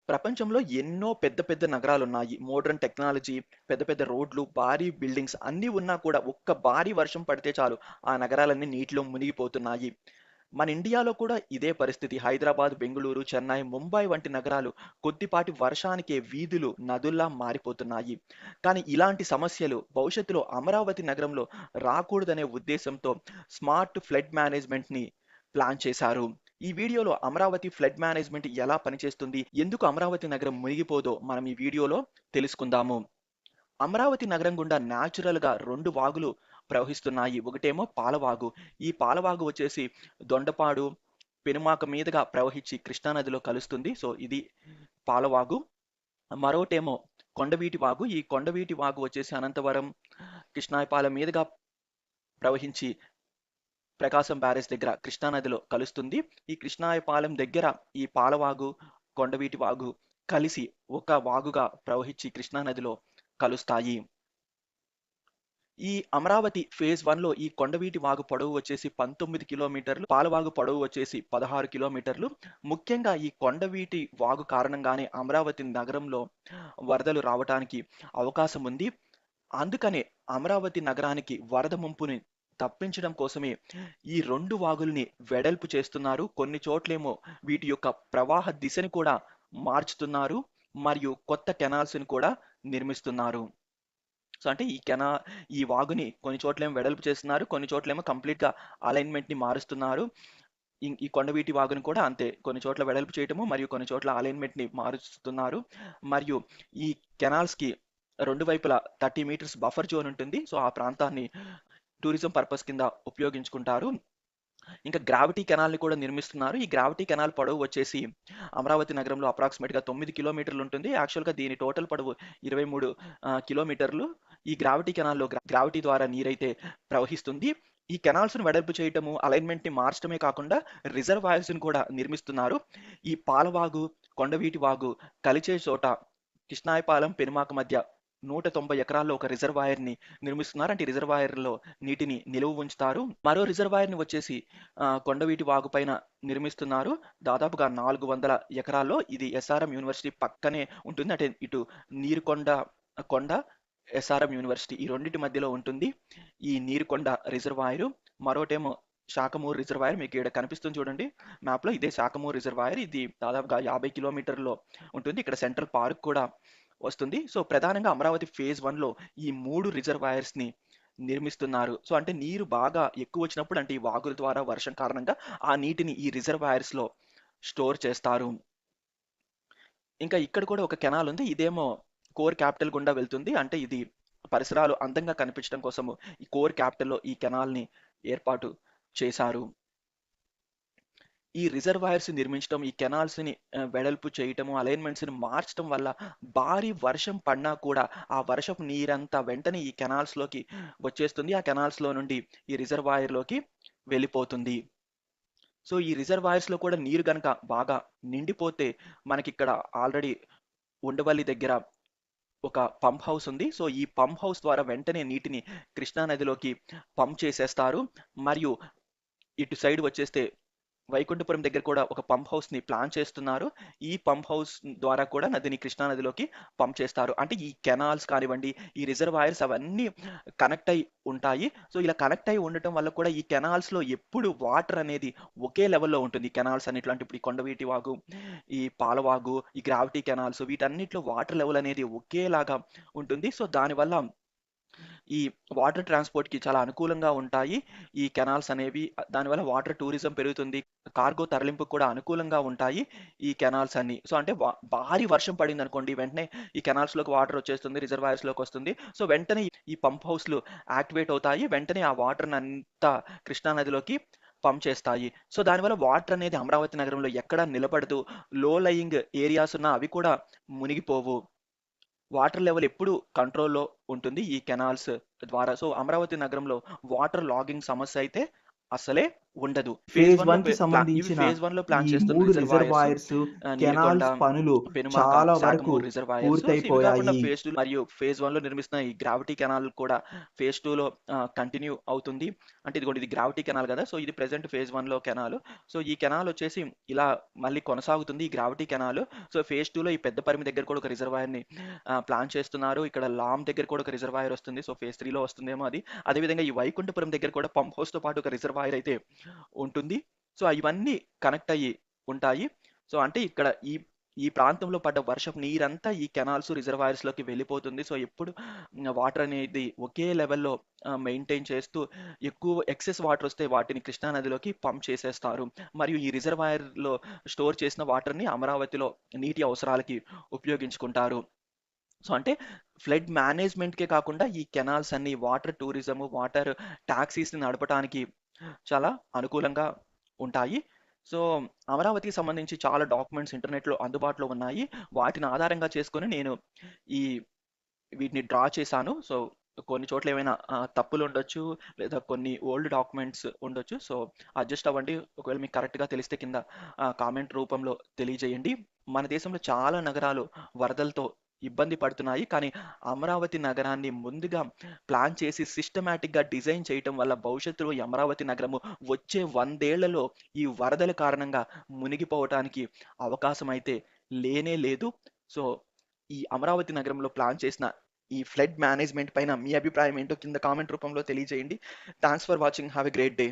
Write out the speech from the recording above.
ప్రపంచంలో ఎన్నో పెద్ద పెద్ద నగరాలున్నాయి. మోడర్న్ టెక్నాలజీ, పెద్ద పెద్ద రోడ్లు, భారీ బిల్డింగ్స్ అన్నీ ఉన్నా కూడా ఒక్క భారీ వర్షం పడితే చాలు ఆ నగరాలన్నీ నీటిలో మునిగిపోతున్నాయి. మన ఇండియాలో కూడా ఇదే పరిస్థితి. హైదరాబాద్, బెంగుళూరు, చెన్నై, ముంబై వంటి నగరాలు కొద్దిపాటి వర్షానికే వీధులు నదుల్లా మారిపోతున్నాయి. కానీ ఇలాంటి సమస్యలు భవిష్యత్తులో అమరావతి నగరంలో రాకూడదనే ఉద్దేశంతో స్మార్ట్ ఫ్లడ్ మేనేజ్మెంట్‌ని ప్లాన్ చేశారు. ఈ వీడియోలో అమరావతి ఫ్లడ్ మేనేజ్మెంట్ ఎలా పనిచేస్తుంది? ఎందుకు అమరావతి నగరం మునిగిపోదో మనం ఈ వీడియోలో తెలుసుకుందాము. అమరావతి నగరం గుండా న్యాచురల్‌గా 2 వాగులు ప్రవహిస్తున్నాయి. ఒకటేమో పాలవాగు. ఈ పాలవాగు వచ్చేసి దొండపాడు, పెనుమాక మీదుగా ప్రవహించి కృష్ణా నదిలో కలుస్తుంది. సో, ఇది పాలవాగు. మరోటేమో కొండవీటి వాగు. ఈ కొండవీటి వాగు వచ్చేసి అనంతవరం, కృష్ణాయపాలెం మీదుగా ప్రవహించి ప్రకాశం బ్యారేజ్ దగ్గర కృష్ణా నదిలో కలుస్తుంది. ఈ కృష్ణాయపాలెం దగ్గర ఈ పాలవాగు, కొండవీటి వాగు కలిసి ఒక వాగుగా ప్రవహించి కృష్ణా నదిలో కలుస్తాయి. ఈ అమరావతి ఫేజ్ 1లో ఈ కొండవీటి వాగు పొడవు వచ్చేసి 19 కిలోమీటర్లు, పాలవాగు పొడవు వచ్చేసి 16 కిలోమీటర్లు. ముఖ్యంగా ఈ కొండవీటి వాగు కారణంగానే అమరావతి నగరంలో వరదలు రావటానికి అవకాశం ఉంది. అందుకనే అమరావతి నగరానికి వరద ముంపుని తప్పించడం కోసమే ఈ 2 వాగుల్ని వెడల్పు చేస్తున్నారు. కొన్ని చోట్లేమో వీటి యొక్క ప్రవాహ దిశని కూడా మార్చుతున్నారు. మరియు కొత్త కెనాల్స్‌ని కూడా నిర్మిస్తున్నారు. సో, అంటే ఈ వాగుని కొన్ని చోట్లేమో వెడల్పు చేస్తున్నారు. కొన్ని చోట్లేమో కంప్లీట్‌గా అలైన్‌మెంట్‌ని మారుస్తున్నారు. ఈ కొండవీటి వాగుని కూడా అంతే. కొన్ని చోట్ల వెడల్పు చేయటము, మరియు కొన్ని చోట్ల అలైన్‌మెంట్‌ని మారుస్తున్నారు. మరియు ఈ కెనాల్స్‌కి 2 వైపులా 30 మీటర్స్ బఫర్ జోన్ ఉంటుంది. సో, ఆ ప్రాంతాన్ని టూరిజం పర్పస్ కింద ఉపయోగించుకుంటారు. ఇంకా గ్రావిటీ కెనాల్‌ని కూడా నిర్మిస్తున్నారు. ఈ గ్రావిటీ కెనాల్ పొడవు వచ్చేసి అమరావతి నగరంలో అప్రాక్సిమేట్‌గా 9 కిలోమీటర్లు ఉంటుంది. యాక్చువల్‌గా దీని టోటల్ పొడవు 23 కిలోమీటర్లు. ఈ గ్రావిటీ కెనాల్‌లో గ్రావిటీ ద్వారా నీరైతే ప్రవహిస్తుంది. ఈ కెనాల్స్‌ను వెడల్పు చేయటము, అలైన్‌మెంట్‌ని మార్చడమే కాకుండా రిజర్వాయర్స్‌ని కూడా నిర్మిస్తున్నారు. ఈ పాలవాగు, కొండవీటి వాగు కలిసే చోట కృష్ణాయపాలెం, పెనుమాక మధ్య 190 ఎకరాల్లో ఒక రిజర్వాయర్‌ని నిర్మిస్తున్నారు. అంటే ఈ రిజర్వాయర్‌లో నీటిని నిలువ ఉంచుతారు. మరో రిజర్వాయర్‌ని వచ్చేసి కొండవీటి వాగు పైన నిర్మిస్తున్నారు. దాదాపుగా 400 ఎకరాల్లో. ఇది ఎస్ఆర్ఎం యూనివర్సిటీ పక్కనే ఉంటుంది. అంటే ఇటు నీరుకొండ కొండ, ఎస్ఆర్ఎం యూనివర్సిటీ ఈ రెండిటి మధ్యలో ఉంటుంది ఈ నీరుకొండ రిజర్వాయరు. మరోటేమో శాఖమూరు రిజర్వాయర్. మీకు ఈడ కనిపిస్తుంది చూడండి మ్యాప్‌లో. ఇదే శాఖమూరు రిజర్వాయర్. ఇది దాదాపుగా 50 కిలోమీటర్‌లో ఉంటుంది. ఇక్కడ సెంట్రల్ పార్క్ కూడా వస్తుంది. సో, ప్రధానంగా అమరావతి ఫేజ్ 1లో ఈ 3 రిజర్వాయర్స్‌ని నిర్మిస్తున్నారు. సో, అంటే నీరు బాగా ఎక్కువ వచ్చినప్పుడు, అంటే ఈ వాగుల ద్వారా వర్షం కారణంగా ఆ నీటిని ఈ రిజర్వాయర్స్‌లో స్టోర్ చేస్తారు. ఇంకా ఇక్కడ కూడా ఒక కెనాల్ ఉంది. ఇదేమో కోర్ క్యాపిటల్ గుండా వెళ్తుంది. అంటే ఇది పరిసరాలు అందంగా కనిపించడం కోసము ఈ కోర్ క్యాపిటల్‌లో ఈ కెనాల్‌ని ఏర్పాటు చేశారు. ఈ రిజర్వాయర్స్ నిర్మించడం, ఈ కెనాల్స్‌ని వెడల్పు చేయటము, అలైన్‌మెంట్స్‌ని మార్చటం వల్ల భారీ వర్షం పడినా కూడా ఆ వర్షపు నీరంతా వెంటనే ఈ కెనాల్స్‌లోకి వచ్చేస్తుంది. ఆ కెనాల్స్‌లో నుండి ఈ రిజర్వాయర్‌లోకి వెళ్ళిపోతుంది. సో, ఈ రిజర్వాయర్స్‌లో కూడా నీరు గనక బాగా నిండిపోతే మనకిక్కడ ఆల్రెడీ ఉండవల్లి దగ్గర ఒక పంప్ హౌస్ ఉంది. సో, ఈ పంప్ హౌస్ ద్వారా వెంటనే నీటిని కృష్ణా నదిలోకి పంప్ చేసేస్తారు. మరియు ఇటు సైడ్ వచ్చేస్తే వైకుంఠపురం దగ్గర కూడా ఒక పంప్ హౌస్‌ని ప్లాన్ చేస్తున్నారు. ఈ పంప్ హౌస్ ద్వారా కూడా నదిని కృష్ణా నదిలోకి పంప్ చేస్తారు. అంటే ఈ కెనాల్స్ కానివ్వండి, ఈ రిజర్వాయర్స్ అవన్నీ కనెక్ట్ అయ్యి ఉంటాయి. సో, ఇలా కనెక్ట్ అయ్యి ఉండటం వల్ల కూడా ఈ కెనాల్స్‌లో ఎప్పుడు వాటర్ అనేది ఒకే లెవెల్‌లో ఉంటుంది. ఈ కెనాల్స్ అన్నిట్లో అంటే ఇప్పుడు ఈ కొండవీటి వాగు, ఈ పాలవాగు, ఈ గ్రావిటీ కెనాల్స్ వీటన్నిటిలో వాటర్ లెవెల్ అనేది ఒకేలాగా ఉంటుంది. సో, దానివల్ల ఈ వాటర్ ట్రాన్స్‌పోర్ట్‌కి చాలా అనుకూలంగా ఉంటాయి. ఈ కెనాల్స్ అనేవి. దానివల్ల వాటర్ టూరిజం పెరుగుతుంది. కార్గో తరలింపుకు కూడా అనుకూలంగా ఉంటాయి ఈ కెనాల్స్ అన్నీ. సో, అంటే భారీ వర్షం పడిందనుకోండి, వెంటనే ఈ కెనాల్స్‌లోకి వాటర్ వచ్చేస్తుంది. రిజర్వాయర్స్‌లోకి వస్తుంది. సో, వెంటనే ఈ పంప్ హౌస్‌లు యాక్టివేట్ అవుతాయి. వెంటనే ఆ వాటర్‌నంతా కృష్ణా నదిలోకి పంప్ చేస్తాయి. సో, దానివల్ల వాటర్ అనేది అమరావతి నగరంలో ఎక్కడా నిలబడదు. లో లయింగ్ ఏరియాస్ ఉన్నా అవి కూడా మునిగిపోవు. వాటర్ లెవెల్ ఎప్పుడు కంట్రోల్‌లో ఉంటుంది ఈ కెనాల్స్ ద్వారా. సో, అమరావతి నగరంలో వాటర్ లాగింగ్ సమస్య అయితే అస్సలే ఉండదు. ఫేజ్ 1కి ఇవి సంబంధించిన ఫేజ్ 1లో ప్లాన్ ఈ చేస్తున్న 3 రిజర్వాయర్స్ రిజర్వాయర్స్, నీరుకొండ, కెనాల్స్ పనులు పెనుమాక, చాలా వరకు సాగమూర్ రిజర్వాయర్స్. సో, ఇవి కాకుండా పూర్తయిపోయాయి. ఫేజ్ 2 మరియు ఫేజ్ 1లో నిర్మిస్తున్న ఈ గ్రావిటీ కెనాల్ కూడా ఫేజ్ 2లో కంటిన్యూ అవుతుంది. అంటే ఇదిగోండి ఇది గ్రావిటీ కెనాల్ కదా! సో, ఇది ప్రెజెంట్ ఫేజ్ 1లో కెనాల్. సో, ఈ కెనాల్ వచ్చేసి ఇలా మళ్ళీ కొనసాగుతుంది ఈ గ్రావిటీ కెనాల్. సో, ఫేజ్ 2లో ఈ పెద్ద పరిమి దగ్గర కూడా ఒక రిజర్వాయర్‌ని ప్లాన్ చేస్తున్నారు. ఇక్కడ లామ్ దగ్గర కూడా ఒక రిజర్వాయర్ వస్తుంది. సో, ఫేజ్ 3లో వస్తుందేమో అది. అదేవిధంగా ఈ వైకుంఠపురం దగ్గర కూడా పంప్ హౌస్‌తో పాటు ఒక రిజర్వాయర్ అయితే ఉంటుంది. సో, ఇవన్నీ కనెక్ట్ అయ్యి ఉంటాయి. సో, అంటే ఇక్కడ ఈ ఈ ప్రాంతంలో పడ్డ వర్షపు నీరంతా ఈ కెనాల్స్, రిజర్వాయర్స్‌లోకి వెళ్ళిపోతుంది. సో, ఎప్పుడు వాటర్ అనేది ఒకే లెవెల్‌లో మెయింటైన్ చేస్తూ ఎక్కువ ఎక్సెస్ వాటర్ వస్తే వాటిని కృష్ణా నదిలోకి పంప్ చేసేస్తారు. మరియు ఈ రిజర్వాయర్‌లో స్టోర్ చేసిన వాటర్‌ని అమరావతిలో నీటి అవసరాలకి ఉపయోగించుకుంటారు. సో, అంటే ఫ్లడ్ మేనేజ్మెంట్‌కే కాకుండా ఈ కెనాల్స్ అన్ని వాటర్ టూరిజం, వాటర్ టాక్సీస్‌ని నడపటానికి చాలా అనుకూలంగా ఉంటాయి. సో, అమరావతికి సంబంధించి చాలా డాక్యుమెంట్స్ ఇంటర్నెట్‌లో అందుబాటులో ఉన్నాయి. వాటిని ఆధారంగా చేసుకొని నేను ఈ వీటిని డ్రా చేశాను. సో, కొన్ని చోట్ల ఏమైనా తప్పులుండొచ్చు, లేదా కొన్ని ఓల్డ్ డాక్యుమెంట్స్ ఉండొచ్చు. సో, అడ్జస్ట్ అవ్వండి. ఒకవేళ మీకు కరెక్ట్‌గా తెలిస్తే కింద కామెంట్ రూపంలో తెలియజేయండి. మన దేశంలో చాలా నగరాలు వరదలతో ఇబ్బంది పడుతున్నాయి. కానీ అమరావతి నగరాన్ని ముందుగా ప్లాన్ చేసి సిస్టమాటిక్‌గా డిజైన్ చేయటం వల్ల భవిష్యత్తులో ఈ అమరావతి నగరము వచ్చే 100 ఏళ్లలో ఈ వరదల కారణంగా మునిగిపోవటానికి అవకాశం అయితే లేనే లేదు. సో, ఈ అమరావతి నగరంలో ప్లాన్ చేసిన ఈ ఫ్లడ్ మేనేజ్మెంట్ పైన మీ అభిప్రాయం ఏంటో కింద కామెంట్ రూపంలో తెలియజేయండి. Thanks for watching. Have a great day.